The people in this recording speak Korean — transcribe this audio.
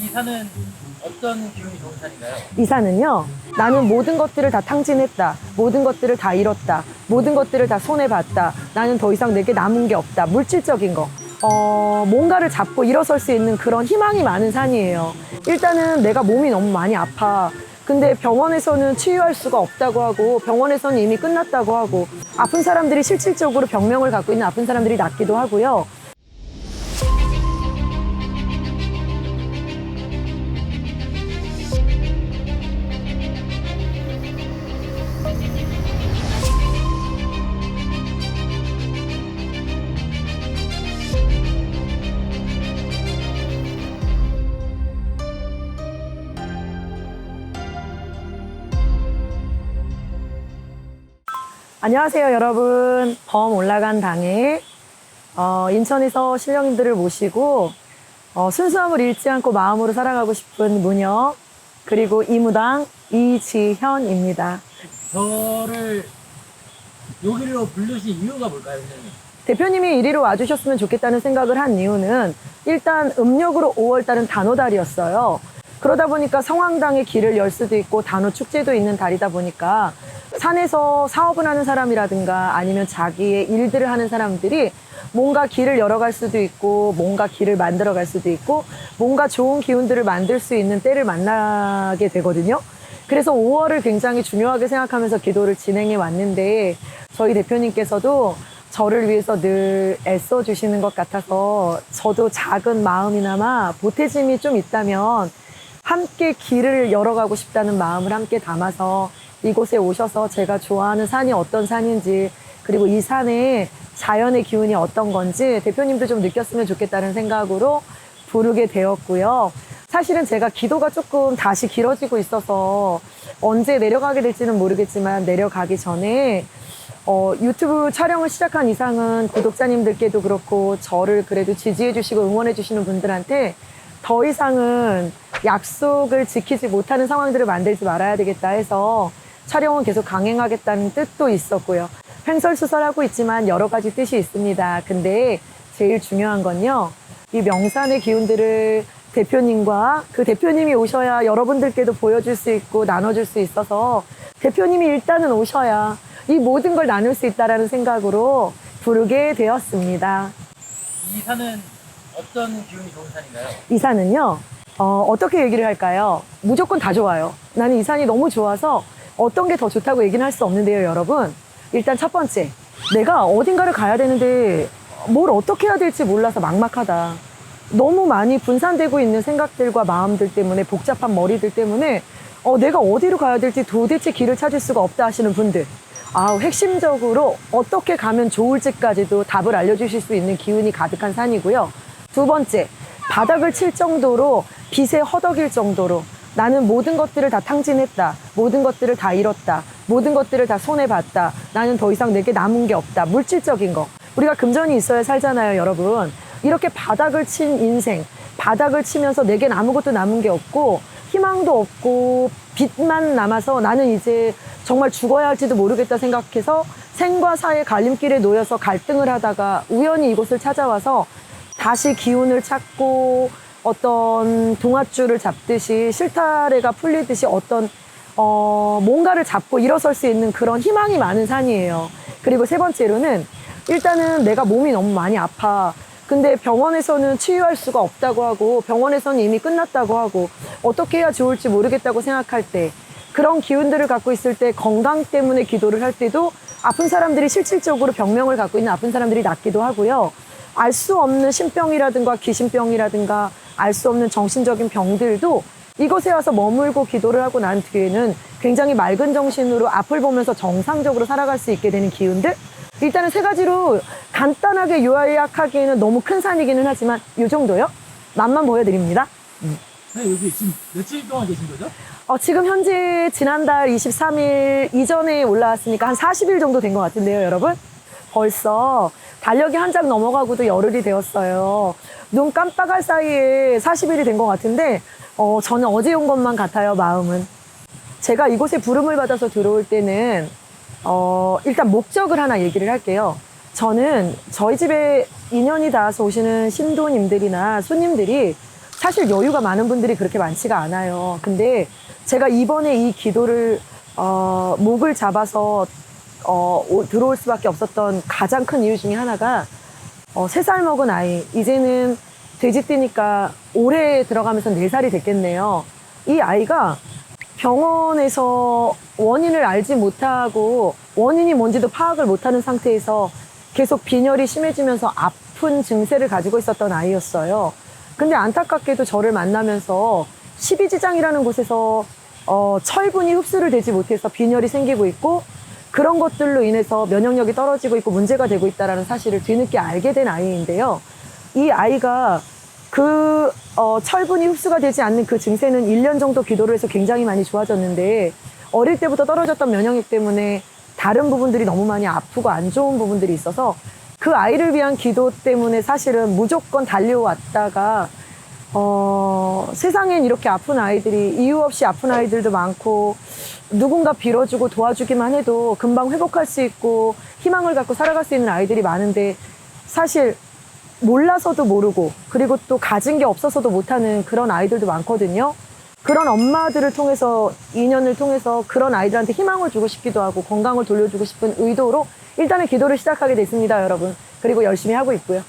이 산은 어떤 기운이 좋은 산인가요? 이 산은요, 나는 모든 것들을 다 탕진했다. 모든 것들을 다 잃었다. 모든 것들을 다 손해봤다. 나는 더 이상 내게 남은 게 없다. 물질적인 거. 뭔가를 잡고 일어설 수 있는 그런 희망이 많은 산이에요. 일단은 내가 몸이 너무 많이 아파. 근데 병원에서는 치유할 수가 없다고 하고, 병원에서는 이미 끝났다고 하고, 아픈 사람들이 실질적으로 병명을 갖고 있는 아픈 사람들이 낫기도 하고요. 안녕하세요, 여러분. 범 올라간 당에 인천에서 신령님들을 모시고 순수함을 잃지 않고 마음으로 살아가고 싶은 무녀, 그리고 이무당 이지현입니다. 저를 여기로 부르신 이유가 뭘까요, 선생님? 대표님이 이리로 와주셨으면 좋겠다는 생각을 한 이유는 일단 음력으로 5월달은 단오달이었어요. 그러다 보니까 성황당의 길을 열 수도 있고 단오 축제도 있는 달이다 보니까 산에서 사업을 하는 사람이라든가 아니면 자기의 일들을 하는 사람들이 뭔가 길을 열어갈 수도 있고 뭔가 길을 만들어갈 수도 있고 뭔가 좋은 기운들을 만들 수 있는 때를 만나게 되거든요. 그래서 5월을 굉장히 중요하게 생각하면서 기도를 진행해 왔는데 저희 대표님께서도 저를 위해서 늘 애써주시는 것 같아서 저도 작은 마음이나마 보태짐이 좀 있다면 함께 길을 열어가고 싶다는 마음을 함께 담아서 이곳에 오셔서 제가 좋아하는 산이 어떤 산인지, 그리고 이 산의 자연의 기운이 어떤 건지 대표님도 좀 느꼈으면 좋겠다는 생각으로 부르게 되었고요. 사실은 제가 기도가 조금 다시 길어지고 있어서 언제 내려가게 될지는 모르겠지만 내려가기 전에 유튜브 촬영을 시작한 이상은 구독자님들께도 그렇고 저를 그래도 지지해 주시고 응원해 주시는 분들한테 더 이상은 약속을 지키지 못하는 상황들을 만들지 말아야 되겠다 해서 촬영은 계속 강행하겠다는 뜻도 있었고요. 횡설수설하고 있지만 여러 가지 뜻이 있습니다. 근데 제일 중요한 건요, 이 명산의 기운들을 대표님과 그 대표님이 오셔야 여러분들께도 보여줄 수 있고 나눠줄 수 있어서 대표님이 일단은 오셔야 이 모든 걸 나눌 수 있다는 생각으로 부르게 되었습니다. 이 산은 어떤 기운이 좋은 산인가요? 이 산은요, 어떻게 얘기를 할까요? 무조건 다 좋아요. 나는 이 산이 너무 좋아서 어떤 게 더 좋다고 얘기는 할 수 없는데요, 여러분. 일단 첫 번째, 내가 어딘가를 가야 되는데 뭘 어떻게 해야 될지 몰라서 막막하다. 너무 많이 분산되고 있는 생각들과 마음들 때문에, 복잡한 머리들 때문에 내가 어디로 가야 될지 도대체 길을 찾을 수가 없다 하시는 분들, 핵심적으로 어떻게 가면 좋을지까지도 답을 알려주실 수 있는 기운이 가득한 산이고요. 두 번째, 바닥을 칠 정도로 빛에 허덕일 정도로 나는 모든 것들을 다 탕진했다. 모든 것들을 다 잃었다. 모든 것들을 다 손해봤다. 나는 더 이상 내게 남은 게 없다. 물질적인 거. 우리가 금전이 있어야 살잖아요, 여러분. 이렇게 바닥을 친 인생, 바닥을 치면서 내겐 아무것도 남은 게 없고 희망도 없고 빛만 남아서 나는 이제 정말 죽어야 할지도 모르겠다 생각해서 생과 사의 갈림길에 놓여서 갈등을 하다가 우연히 이곳을 찾아와서 다시 기운을 찾고 어떤 동아줄을 잡듯이 실타래가 풀리듯이 어떤 뭔가를 잡고 일어설 수 있는 그런 희망이 많은 산이에요. 그리고 세 번째로는 일단은 내가 몸이 너무 많이 아파. 근데 병원에서는 치유할 수가 없다고 하고 병원에서는 이미 끝났다고 하고 어떻게 해야 좋을지 모르겠다고 생각할 때, 그런 기운들을 갖고 있을 때 건강 때문에 기도를 할 때도 아픈 사람들이 실질적으로 병명을 갖고 있는 아픈 사람들이 낫기도 하고요. 알 수 없는 신병이라든가 귀신병이라든가 알 수 없는 정신적인 병들도 이곳에 와서 머물고 기도를 하고 난 뒤에는 굉장히 맑은 정신으로 앞을 보면서 정상적으로 살아갈 수 있게 되는 기운들? 일단은 세 가지로 간단하게 요약하기에는 너무 큰 산이기는 하지만 이 정도요? 맛만 보여드립니다. 네, 여기 지금 며칠 동안 계신 거죠? 지금 현재 지난달 23일 이전에 올라왔으니까 한 40일 정도 된 것 같은데요, 여러분? 벌써 달력이 한 장 넘어가고도 열흘이 되었어요. 눈 깜빡할 사이에 40일이 된 것 같은데 저는 어제 온 것만 같아요, 마음은. 제가 이곳에 부름을 받아서 들어올 때는 일단 목적을 하나 얘기를 할게요. 저는 저희 집에 인연이 닿아서 오시는 신도님들이나 손님들이 사실 여유가 많은 분들이 그렇게 많지가 않아요. 근데 제가 이번에 이 기도를 목을 잡아서 들어올 수밖에 없었던 가장 큰 이유 중에 하나가 3살 먹은 아이, 이제는 돼지띠니까 올해 들어가면서 4살이 됐겠네요. 이 아이가 병원에서 원인을 알지 못하고 원인이 뭔지도 파악을 못하는 상태에서 계속 빈혈이 심해지면서 아픈 증세를 가지고 있었던 아이였어요. 근데 안타깝게도 저를 만나면서 십이지장이라는 곳에서 철분이 흡수를 되지 못해서 빈혈이 생기고 있고, 그런 것들로 인해서 면역력이 떨어지고 있고 문제가 되고 있다는 사실을 뒤늦게 알게 된 아이인데요. 이 아이가 철분이 흡수가 되지 않는 그 증세는 1년 정도 기도를 해서 굉장히 많이 좋아졌는데, 어릴 때부터 떨어졌던 면역력 때문에 다른 부분들이 너무 많이 아프고 안 좋은 부분들이 있어서 그 아이를 위한 기도 때문에 사실은 무조건 달려왔다가 세상엔 이렇게 아픈 아이들이, 이유 없이 아픈 아이들도 많고, 누군가 빌어주고 도와주기만 해도 금방 회복할 수 있고 희망을 갖고 살아갈 수 있는 아이들이 많은데, 사실 몰라서도 모르고 그리고 또 가진 게 없어서도 못하는 그런 아이들도 많거든요. 그런 엄마들을 통해서, 인연을 통해서 그런 아이들한테 희망을 주고 싶기도 하고 건강을 돌려주고 싶은 의도로 일단은 기도를 시작하게 됐습니다, 여러분. 그리고 열심히 하고 있고요.